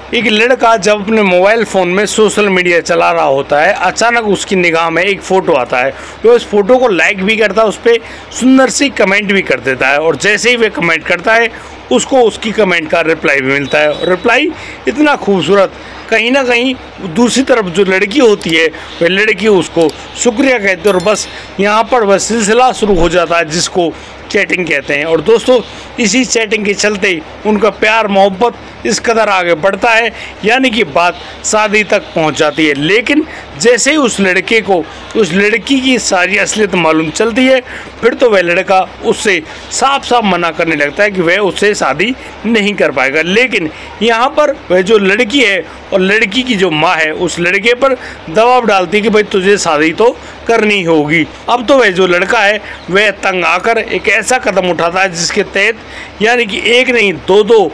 एक लड़का जब अपने मोबाइल फ़ोन में सोशल मीडिया चला रहा होता है, अचानक उसकी निगाह में एक फ़ोटो आता है। वो उस फोटो को लाइक भी करता है, उस पर सुंदर सी कमेंट भी कर देता है और जैसे ही वे कमेंट करता है उसको उसकी कमेंट का रिप्लाई भी मिलता है। और रिप्लाई इतना खूबसूरत, कहीं ना कहीं दूसरी तरफ जो लड़की होती है वह लड़की उसको शुक्रिया कहते हैं और बस यहाँ पर वह सिलसिला शुरू हो जाता है जिसको चैटिंग कहते हैं। और दोस्तों, इसी चैटिंग के चलते उनका प्यार मोहब्बत इस कदर आगे बढ़ता है, यानी कि बात शादी तक पहुंच जाती है। लेकिन जैसे ही उस लड़के को उस लड़की की सारी असलियत मालूम चलती है, फिर तो वह लड़का उससे साफ साफ मना करने लगता है कि वह उससे शादी नहीं कर पाएगा। लेकिन यहाँ पर वह जो लड़की है और लड़की की जो माँ है उस लड़के पर दबाव डालती है कि भाई तुझे शादी तो करनी होगी। अब तो वह जो लड़का है वह तंग आकर एक ऐसा कदम उठाता है जिसके तहत यानी कि एक नहीं दो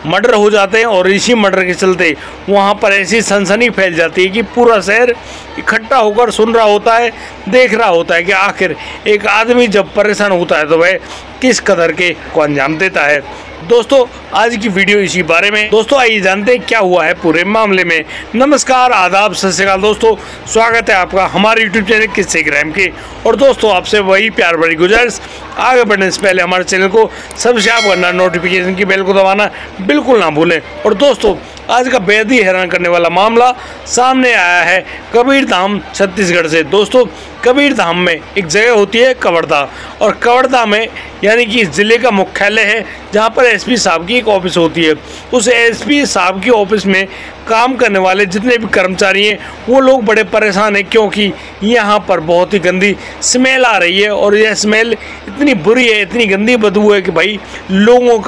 मर्डर हो जाते हैं और इसी मर्डर के चलते वहाँ पर ऐसी सनसनी फैल जाती है कि पूरा शहर इकट्ठा होकर सुन रहा होता है, देख रहा होता है कि आखिर एक आदमी जब परेशान होता है तो वह किस कदर के को अंजाम देता है। दोस्तों, आज की वीडियो इसी बारे में। दोस्तों, आइए जानते हैं क्या हुआ है पूरे मामले में। नमस्कार, आदाब, सत श्री अकाल दोस्तों, स्वागत है आपका हमारे यूट्यूब चैनल किस्से क्राइम के। और दोस्तों, आपसे वही प्यार भरी गुजारिश, आगे बढ़ने से पहले हमारे चैनल को सब्सक्राइब करना, नोटिफिकेशन की बेल को दबाना बिल्कुल ना भूलें। और दोस्तों, आज का बेहद ही हैरान करने वाला मामला सामने आया है कबीरधाम छत्तीसगढ़ से। दोस्तों, कबीरधाम में एक जगह होती है कवर्धा, और कवर्धा में यानी कि ज़िले का मुख्यालय है जहां पर एसपी साहब की एक ऑफिस होती है। उस एसपी साहब की ऑफिस में काम करने वाले जितने भी कर्मचारी हैं वो लोग बड़े परेशान हैं, क्योंकि यहाँ पर बहुत ही गंदी स्मेल आ रही है। और यह स्मेल इतनी बुरी है, इतनी गंदी बदबू है कि भाई लोगों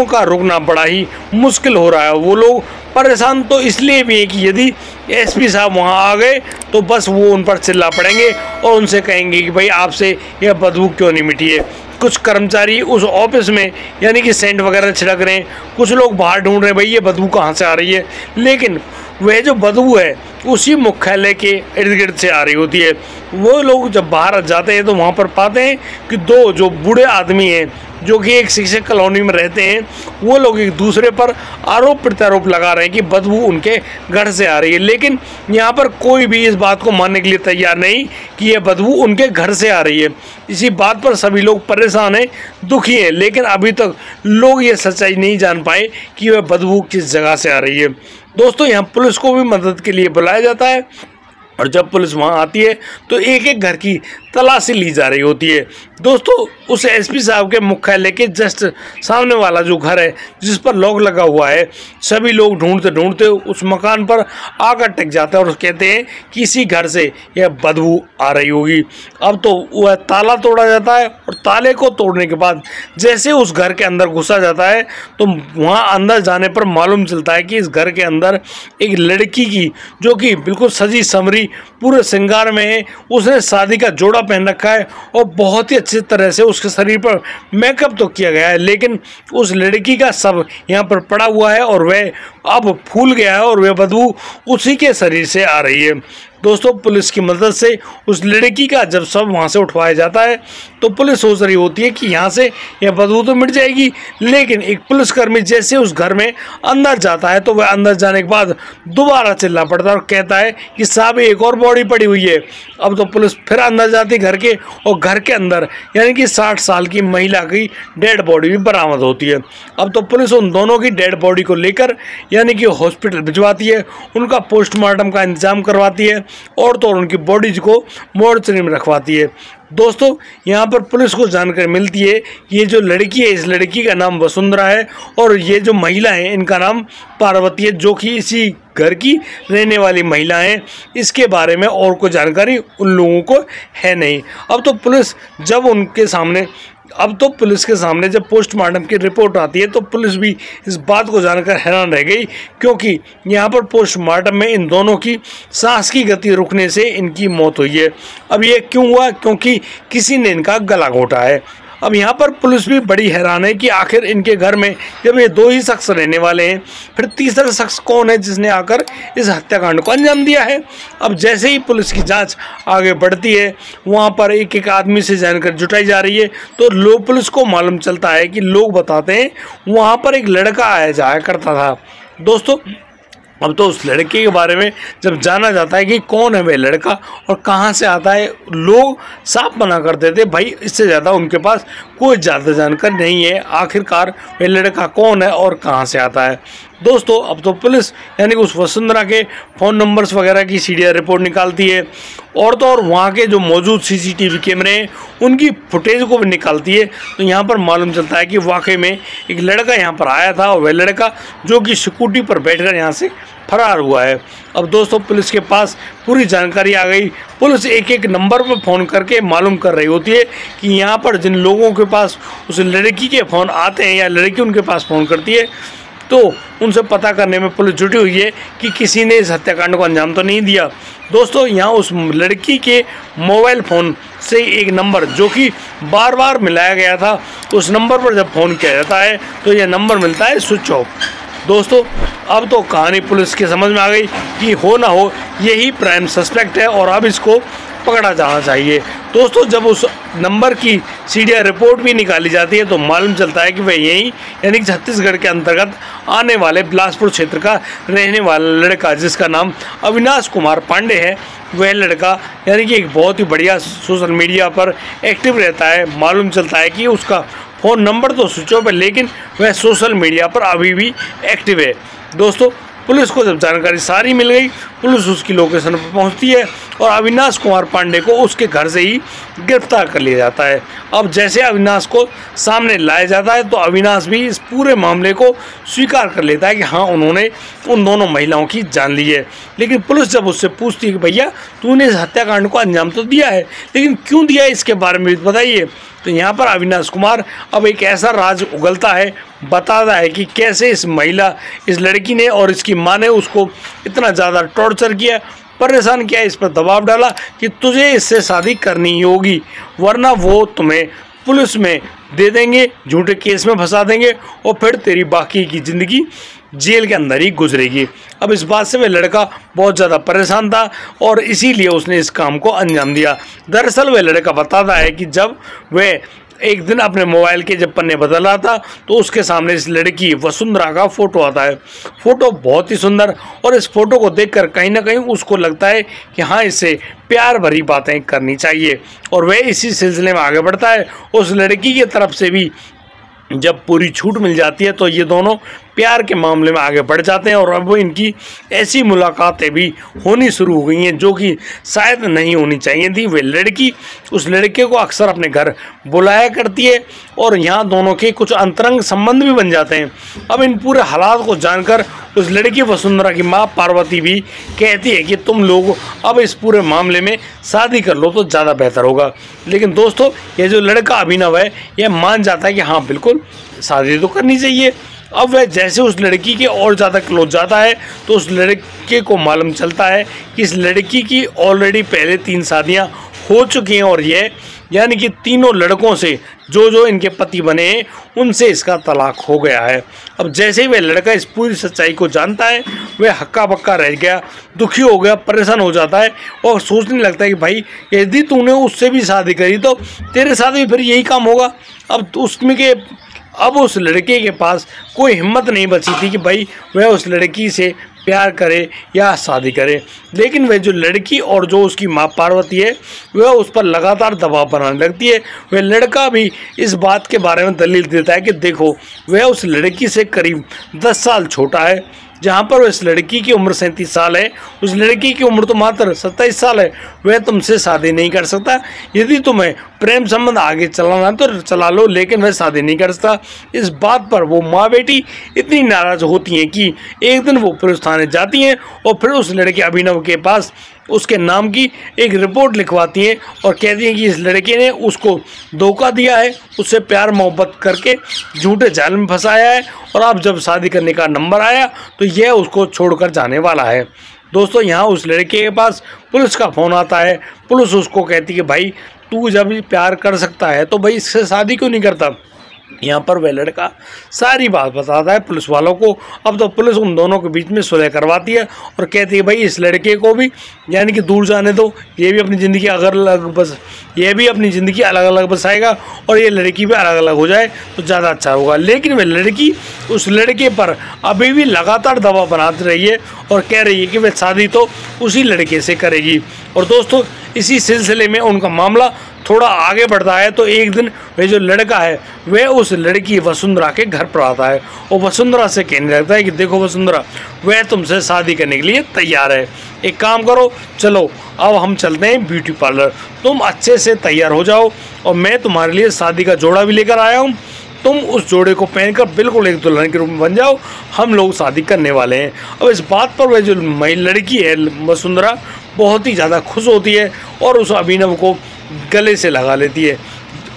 का रुकना बड़ा ही मुश्किल हो रहा है। वो लोग परेशान तो इसलिए भी है कि यदि एसपी साहब वहाँ आ गए तो बस वो उन पर चिल्ला पड़ेंगे और उनसे कहेंगे कि भाई आपसे यह बदबू क्यों नहीं मिटी है। कुछ कर्मचारी उस ऑफिस में यानी कि सेंट वगैरह छिड़क रहे हैं, कुछ लोग बाहर ढूंढ रहे हैं भाई ये बदबू कहाँ से आ रही है। लेकिन वह जो बदबू है उसी मुख्यालय के इर्द गिर्द से आ रही होती है। वो लोग जब बाहर जाते हैं तो वहाँ पर पाते हैं कि दो जो बूढ़े आदमी हैं जो कि एक शिक्षक कॉलोनी में रहते हैं, वो लोग एक दूसरे पर आरोप प्रत्यारोप लगा रहे हैं कि बदबू उनके घर से आ रही है। लेकिन यहाँ पर कोई भी इस बात को मानने के लिए तैयार नहीं कि यह बदबू उनके घर से आ रही है। इसी बात पर सभी लोग परेशान हैं, दुखी हैं, लेकिन अभी तक लोग ये सच्चाई नहीं जान पाए कि वह बदबू किस जगह से आ रही है। दोस्तों, यहाँ पुलिस को भी मदद के लिए बुलाया जाता है और जब पुलिस वहाँ आती है तो एक एक घर की तलाशी ली जा रही होती है। दोस्तों, उस एसपी साहब के मुख्यालय के जस्ट सामने वाला जो घर है जिस पर लॉक लगा हुआ है, सभी लोग ढूंढते ढूंढते उस मकान पर आकर टिक जाते हैं और कहते हैं कि इसी घर से यह बदबू आ रही होगी। अब तो वह ताला तोड़ा जाता है और ताले को तोड़ने के बाद जैसे उस घर के अंदर घुसा जाता है तो वहाँ अंदर जाने पर मालूम चलता है कि इस घर के अंदर एक लड़की की, जो कि बिल्कुल सजी संवरी पूरे श्रृंगार में है, उसने शादी का जोड़ा पहन रखा है और बहुत ही अच्छी तरह से उसके शरीर पर मेकअप तो किया गया है, लेकिन उस लड़की का शव यहाँ पर पड़ा हुआ है और वह अब फूल गया है और वह बदबू उसी के शरीर से आ रही है। दोस्तों, पुलिस की मदद से उस लड़की का जब शव वहाँ से उठवाया जाता है तो पुलिस सोच रही होती है कि यहाँ से यह बदबू तो मिट जाएगी। लेकिन एक पुलिसकर्मी जैसे उस घर में अंदर जाता है तो वह अंदर जाने के बाद दोबारा चिल्ला पड़ता है और कहता है कि साहब एक और बॉडी पड़ी हुई है। अब तो पुलिस फिर अंदर जाती है घर के, और घर के अंदर यानी कि 60 साल की महिला की डेड बॉडी भी बरामद होती है। अब तो पुलिस उन दोनों की डेड बॉडी को लेकर यानी कि हॉस्पिटल भिजवाती है, उनका पोस्टमार्टम का इंतजाम करवाती है और तो उनकी बॉडीज को मोर्चरी में रखवाती है। दोस्तों, यहाँ पर पुलिस को जानकारी मिलती है कि ये जो लड़की है, इस लड़की का नाम वसुंधरा है और ये जो महिला है इनका नाम पार्वती है, जो कि इसी घर की रहने वाली महिला हैं। इसके बारे में और कोई जानकारी उन लोगों को है नहीं। अब तो पुलिस के सामने जब पोस्टमार्टम की रिपोर्ट आती है तो पुलिस भी इस बात को जानकर हैरान रह गई, क्योंकि यहाँ पर पोस्टमार्टम में इन दोनों की सांस की गति रुकने से इनकी मौत हुई है। अब ये क्यों हुआ? क्योंकि किसी ने इनका गला घोटा है। अब यहाँ पर पुलिस भी बड़ी हैरान है कि आखिर इनके घर में जब ये 2 ही शख्स रहने वाले हैं, फिर तीसरा शख्स कौन है जिसने आकर इस हत्याकांड को अंजाम दिया है। अब जैसे ही पुलिस की जांच आगे बढ़ती है, वहाँ पर एक एक आदमी से जानकारी जुटाई जा रही है, तो पुलिस को मालूम चलता है कि लोग बताते हैं वहाँ पर एक लड़का आया जाया करता था। दोस्तों, अब तो उस लड़के के बारे में जब जाना जाता है कि कौन है वह लड़का और कहाँ से आता है, लोग साफ मना कर देते भाई इससे ज़्यादा उनके पास कोई ज़्यादा जानकारी नहीं है आखिरकार वह लड़का कौन है और कहाँ से आता है। दोस्तों, अब तो पुलिस यानी कि उस वसुंधरा के फ़ोन नंबर्स वगैरह की सीडीआर रिपोर्ट निकालती है और तो और वहाँ के जो मौजूद सीसीटीवी कैमरे हैं उनकी फुटेज को भी निकालती है। तो यहाँ पर मालूम चलता है कि वाकई में एक लड़का यहाँ पर आया था और वह लड़का जो कि स्कूटी पर बैठकर यहाँ से फरार हुआ है। अब दोस्तों, पुलिस के पास पूरी जानकारी आ गई। पुलिस एक एक नंबर पर फ़ोन करके मालूम कर रही होती है कि यहाँ पर जिन लोगों के पास उस लड़की के फ़ोन आते हैं या लड़की उनके पास फ़ोन करती है, तो उनसे पता करने में पुलिस जुटी हुई है कि किसी ने इस हत्याकांड को अंजाम तो नहीं दिया। दोस्तों, यहाँ उस लड़की के मोबाइल फ़ोन से एक नंबर जो कि बार बार मिलाया गया था, उस नंबर पर जब फ़ोन किया जाता है तो यह नंबर मिलता है स्विच ऑफ। दोस्तों, अब तो कहानी पुलिस के समझ में आ गई कि हो ना हो यही प्राइम सस्पेक्ट है और अब इसको पकड़ा जाना चाहिए। दोस्तों, जब उस नंबर की सीडीआर रिपोर्ट भी निकाली जाती है तो मालूम चलता है कि वह यही यानी कि छत्तीसगढ़ के अंतर्गत आने वाले बिलासपुर क्षेत्र का रहने वाला लड़का जिसका नाम अविनाश कुमार पांडे है, वह लड़का यानी कि एक बहुत ही बढ़िया सोशल मीडिया पर एक्टिव रहता है। मालूम चलता है कि उसका फ़ोन नंबर तो स्विच ऑफ है लेकिन वह सोशल मीडिया पर अभी भी एक्टिव है। दोस्तों, पुलिस को जब जानकारी सारी मिल गई, पुलिस उसकी लोकेशन पर पहुंचती है और अविनाश कुमार पांडे को उसके घर से ही गिरफ्तार कर लिया जाता है। अब जैसे अविनाश को सामने लाया जाता है तो अविनाश भी इस पूरे मामले को स्वीकार कर लेता है कि हाँ, उन्होंने उन दोनों महिलाओं की जान ली है। लेकिन पुलिस जब उससे पूछती है कि भैया तूने इस हत्याकांड को अंजाम तो दिया है, लेकिन क्यों दिया है इसके बारे में बताइए, तो यहाँ पर अविनाश कुमार अब एक ऐसा राज उगलता है, बताता है कि कैसे इस लड़की ने और इसकी माँ ने उसको इतना ज़्यादा टॉर्चर किया, परेशान किया, इस पर दबाव डाला कि तुझे इससे शादी करनी ही होगी वरना वो तुम्हें पुलिस में दे देंगे, झूठे केस में फंसा देंगे और फिर तेरी बाकी की ज़िंदगी जेल के अंदर ही गुजरेगी। अब इस बात से वह लड़का बहुत ज़्यादा परेशान था और इसीलिए उसने इस काम को अंजाम दिया। दरअसल वह लड़का बताता है कि जब वह एक दिन अपने मोबाइल के जब पन्ने बदल रहा था तो उसके सामने इस लड़की वसुंधरा का फ़ोटो आता है। फ़ोटो बहुत ही सुंदर और इस फ़ोटो को देखकर कहीं ना कहीं उसको लगता है कि हाँ, इससे प्यार भरी बातें करनी चाहिए और वह इसी सिलसिले में आगे बढ़ता है। उस लड़की की तरफ से भी जब पूरी छूट मिल जाती है तो ये दोनों प्यार के मामले में आगे बढ़ जाते हैं और अब इनकी ऐसी मुलाकातें भी होनी शुरू हो गई हैं जो कि शायद नहीं होनी चाहिए थी। वे लड़की उस लड़के को अक्सर अपने घर बुलाया करती है और यहाँ दोनों के कुछ अंतरंग संबंध भी बन जाते हैं। अब इन पूरे हालात को जानकर उस लड़की वसुंधरा की माँ पार्वती भी कहती है कि तुम लोग अब इस पूरे मामले में शादी कर लो तो ज़्यादा बेहतर होगा। लेकिन दोस्तों, ये जो लड़का अभिनव है यह मान जाता है कि हाँ, बिल्कुल शादी तो करनी चाहिए। अब वह जैसे उस लड़की के और ज़्यादा क्लोज जाता है तो उस लड़के को मालूम चलता है कि इस लड़की की ऑलरेडी पहले 3 शादियां हो चुकी हैं और यह यानी कि तीनों लड़कों से जो इनके पति बने हैं उनसे इसका तलाक हो गया है। अब जैसे ही वह लड़का इस पूरी सच्चाई को जानता है वह हक्का बक्का रह गया, दुखी हो गया, परेशान हो जाता है और सोचने लगता है कि भाई यदि तूने उससे भी शादी करी तो तेरे साथ भी फिर यही काम होगा। अब उस लड़के के पास कोई हिम्मत नहीं बची थी कि भाई वह उस लड़की से प्यार करे या शादी करे। लेकिन वह जो लड़की और जो उसकी माँ पार्वती है वह उस पर लगातार दबाव बनाने लगती है। वह लड़का भी इस बात के बारे में दलील देता है कि देखो, वह उस लड़की से करीब 10 साल छोटा है, जहाँ पर इस लड़की की उम्र 37 साल है, उस लड़की की उम्र तो मात्र 27 साल है। वह तुमसे शादी नहीं कर सकता। यदि तुम्हें प्रेम संबंध आगे चलाना तो चला लो, लेकिन वह शादी नहीं कर सकता। इस बात पर वो माँ बेटी इतनी नाराज़ होती हैं कि एक दिन वो पुलिस थाने जाती हैं और फिर उस लड़के अभिनव के पास उसके नाम की एक रिपोर्ट लिखवाती हैं और कहती हैं कि इस लड़के ने उसको धोखा दिया है, उससे प्यार मोहब्बत करके झूठे जाल में फंसाया है और अब जब शादी करने का नंबर आया तो यह उसको छोड़कर जाने वाला है। दोस्तों, यहाँ उस लड़के के पास पुलिस का फ़ोन आता है। पुलिस उसको कहती है कि भाई तू जब प्यार कर सकता है तो भाई इससे शादी क्यों नहीं करता। यहाँ पर वह लड़का सारी बात बताता है पुलिस वालों को। अब तो पुलिस उन दोनों के बीच में सुलह करवाती है और कहती है भाई इस लड़के को भी यानी कि दूर जाने दो, ये भी अपनी ज़िंदगी ये भी अपनी ज़िंदगी अलग अलग बसाएगा और ये लड़की भी अलग अलग हो जाए तो ज़्यादा अच्छा होगा। लेकिन वह लड़की उस लड़के पर अभी भी लगातार दबाव बनाती रही है और कह रही है कि वह शादी तो उसी लड़के से करेगी। और दोस्तों इसी सिलसिले में उनका मामला थोड़ा आगे बढ़ता है तो एक दिन वह जो लड़का है वह उस लड़की वसुंधरा के घर पर आता है और वसुंधरा से कहने लगता है कि देखो वसुंधरा, वह तुमसे शादी करने के लिए तैयार है। एक काम करो, चलो अब हम चलते हैं ब्यूटी पार्लर, तुम अच्छे से तैयार हो जाओ और मैं तुम्हारे लिए शादी का जोड़ा भी लेकर आया हूँ, तुम उस जोड़े को पहनकर बिल्कुल एक दुल्हन के रूप में बन जाओ, हम लोग शादी करने वाले हैं। अब इस बात पर वह जो लड़की है वसुंधरा बहुत ही ज़्यादा खुश होती है और उस अभिनव को गले से लगा लेती है।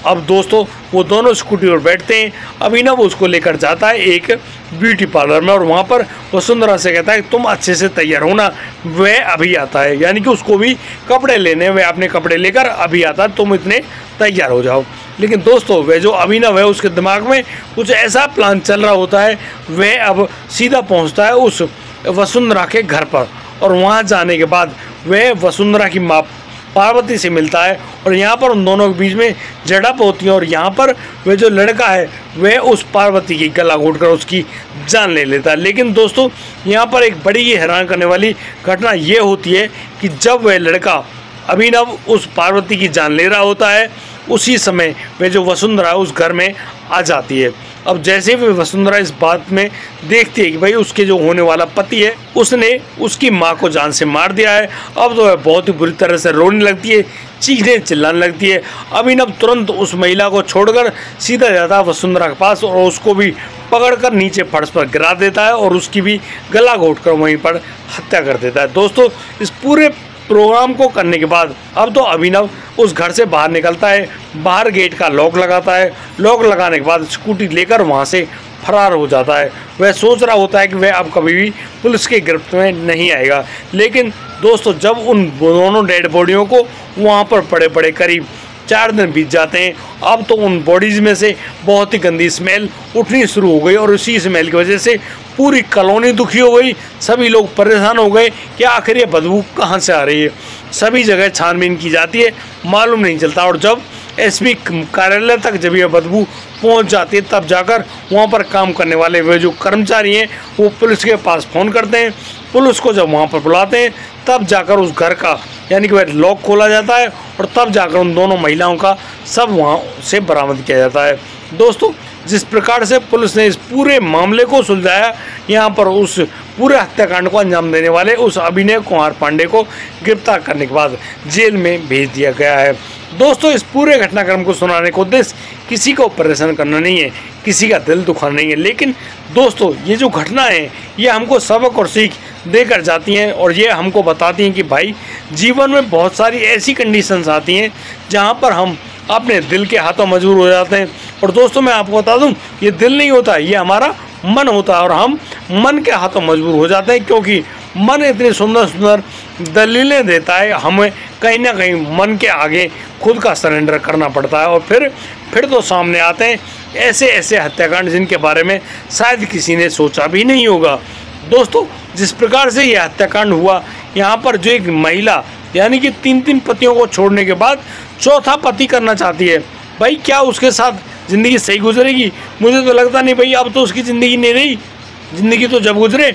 अब दोस्तों वो दोनों स्कूटी पर बैठते हैं, अभिनव उसको लेकर जाता है एक ब्यूटी पार्लर में और वहाँ पर वसुंधरा से कहता है तुम अच्छे से तैयार होना, वह अभी आता है, यानी कि उसको भी कपड़े लेने, वह अपने कपड़े लेकर अभी आता है, तुम इतने तैयार हो जाओ। लेकिन दोस्तों वह जो अभिनव है उसके दिमाग में कुछ ऐसा प्लान चल रहा होता है, वह अब सीधा पहुँचता है उस वसुंधरा के घर पर और वहाँ जाने के बाद वह वसुंधरा की माँ पार्वती से मिलता है और यहाँ पर उन दोनों के बीच में झड़प होती है और यहाँ पर वह जो लड़का है वह उस पार्वती की गला घोंटकर उसकी जान ले लेता है। लेकिन दोस्तों यहाँ पर एक बड़ी ही हैरान करने वाली घटना ये होती है कि जब वह लड़का अभिनव उस पार्वती की जान ले रहा होता है उसी समय वह जो वसुंधरा उस घर में आ जाती है। अब जैसे भी वसुंधरा इस बात में देखती है कि भाई उसके जो होने वाला पति है उसने उसकी माँ को जान से मार दिया है, अब तो वह बहुत ही बुरी तरह से रोने लगती है, चीखने चिल्लाने लगती है। अभिनव तुरंत उस महिला को छोड़कर सीधा जाता है वसुंधरा के पास और उसको भी पकड़कर नीचे फर्श पर गिरा देता है और उसकी भी गला घोंटकर वहीं पर हत्या कर देता है। दोस्तों इस पूरे प्रोग्राम को करने के बाद अब तो अभिनव उस घर से बाहर निकलता है, बाहर गेट का लॉक लगाता है, लॉक लगाने के बाद स्कूटी लेकर वहां से फरार हो जाता है। वह सोच रहा होता है कि वह अब कभी भी पुलिस के गिरफ्त में नहीं आएगा। लेकिन दोस्तों जब उन दोनों डेड बॉडियों को वहां पर पड़े पड़े करीब 4 दिन बीत जाते हैं, अब तो उन बॉडीज़ में से बहुत ही गंदी स्मेल उठनी शुरू हो गई और उसी स्मेल की वजह से पूरी कॉलोनी दुखी हो गई। सभी लोग परेशान हो गए कि आखिर ये बदबू कहाँ से आ रही है। सभी जगह छानबीन की जाती है, मालूम नहीं चलता और जब एसपी कार्यालय तक जब यह बदबू पहुंच जाती है तब जाकर वहां पर काम करने वाले वे जो कर्मचारी हैं वो पुलिस के पास फ़ोन करते हैं। पुलिस को जब वहां पर बुलाते हैं तब जाकर उस घर का यानी कि वह लॉक खोला जाता है और तब जाकर उन दोनों महिलाओं का सब वहां से बरामद किया जाता है। दोस्तों जिस प्रकार से पुलिस ने इस पूरे मामले को सुलझाया, यहाँ पर उस पूरे हत्याकांड को अंजाम देने वाले उस अभिनव कुमार पांडे को गिरफ्तार करने के बाद जेल में भेज दिया गया है। दोस्तों इस पूरे घटनाक्रम को सुनाने का उद्देश्य किसी को परेशान करना नहीं है, किसी का दिल दुखाना नहीं है, लेकिन दोस्तों ये जो घटना है ये हमको सबक और सीख देकर जाती हैं और ये हमको बताती हैं कि भाई जीवन में बहुत सारी ऐसी कंडीशंस आती हैं जहाँ पर हम अपने दिल के हाथों मजबूर हो जाते हैं। और दोस्तों मैं आपको बता दूं ये दिल नहीं होता, ये हमारा मन होता है और हम मन के हाथों मजबूर हो जाते हैं क्योंकि मन इतनी सुंदर सुंदर दलीलें देता है, हमें कहीं ना कहीं मन के आगे खुद का सरेंडर करना पड़ता है और फिर तो सामने आते हैं ऐसे ऐसे हत्याकांड जिनके बारे में शायद किसी ने सोचा भी नहीं होगा। दोस्तों जिस प्रकार से यह हत्याकांड हुआ, यहाँ पर जो एक महिला यानी कि 3 पतियों को छोड़ने के बाद चौथा पति करना चाहती है, भाई क्या उसके साथ ज़िंदगी सही गुजरेगी? मुझे तो लगता नहीं भाई, अब तो उसकी ज़िंदगी नहीं रही, ज़िंदगी तो जब गुजरे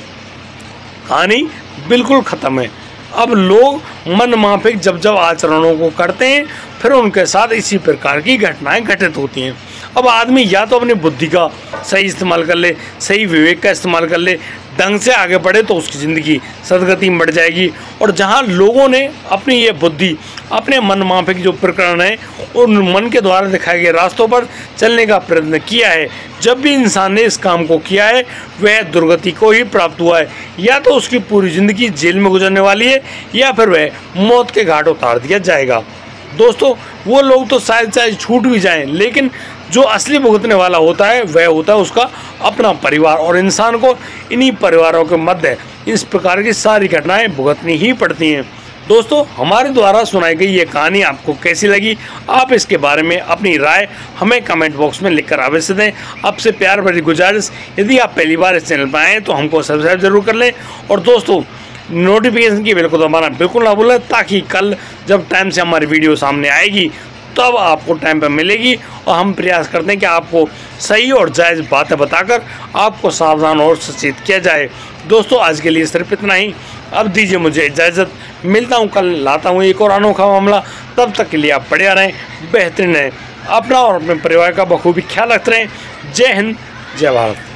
कहानी बिल्कुल ख़त्म है। अब लोग मन माफिक जब आचरणों को करते हैं फिर उनके साथ इसी प्रकार की घटनाएं घटित होती हैं। अब आदमी या तो अपनी बुद्धि का सही इस्तेमाल कर ले, सही विवेक का इस्तेमाल कर ले, ढंग से आगे बढ़े तो उसकी ज़िंदगी सदगति में बढ़ जाएगी। और जहाँ लोगों ने अपनी ये बुद्धि, अपने मन माफिक जो प्रकरण है उन मन के द्वारा दिखाए गए रास्तों पर चलने का प्रयत्न किया है, जब भी इंसान ने इस काम को किया है वह दुर्गति को ही प्राप्त हुआ है। या तो उसकी पूरी ज़िंदगी जेल में गुजरने वाली है या फिर वह मौत के घाट उतार दिया जाएगा। दोस्तों वो लोग तो शायद चाहे छूट भी जाएं, लेकिन जो असली भुगतने वाला होता है वह होता है उसका अपना परिवार, और इंसान को इन्हीं परिवारों के मध्य इस प्रकार की सारी घटनाएं भुगतनी ही पड़ती हैं। दोस्तों, हमारे द्वारा सुनाई गई ये कहानी आपको कैसी लगी? आप इसके बारे में अपनी राय हमें कमेंट बॉक्स में लिखकर अवश्य दें। आपसे प्यार भरी गुजारिश, यदि आप पहली बार इस चैनल पर आए तो हमको सब्सक्राइब जरूर कर लें और दोस्तों नोटिफिकेशन की बेल को दबाना बिल्कुल ना भूलें, ताकि कल जब टाइम से हमारी वीडियो सामने आएगी तब आपको टाइम पर मिलेगी। और हम प्रयास करते हैं कि आपको सही और जायज़ बातें बताकर आपको सावधान और सचेत किया जाए। दोस्तों, आज के लिए सिर्फ इतना ही। अब दीजिए मुझे इजाज़त, मिलता हूँ कल, लाता हूँ एक और अनोखा मामला। तब तक के लिए आप बढ़िया रहें, बेहतरीन रहें, अपना और अपने परिवार का बखूबी ख्याल रखते रहें। जय हिंद, जय भारत।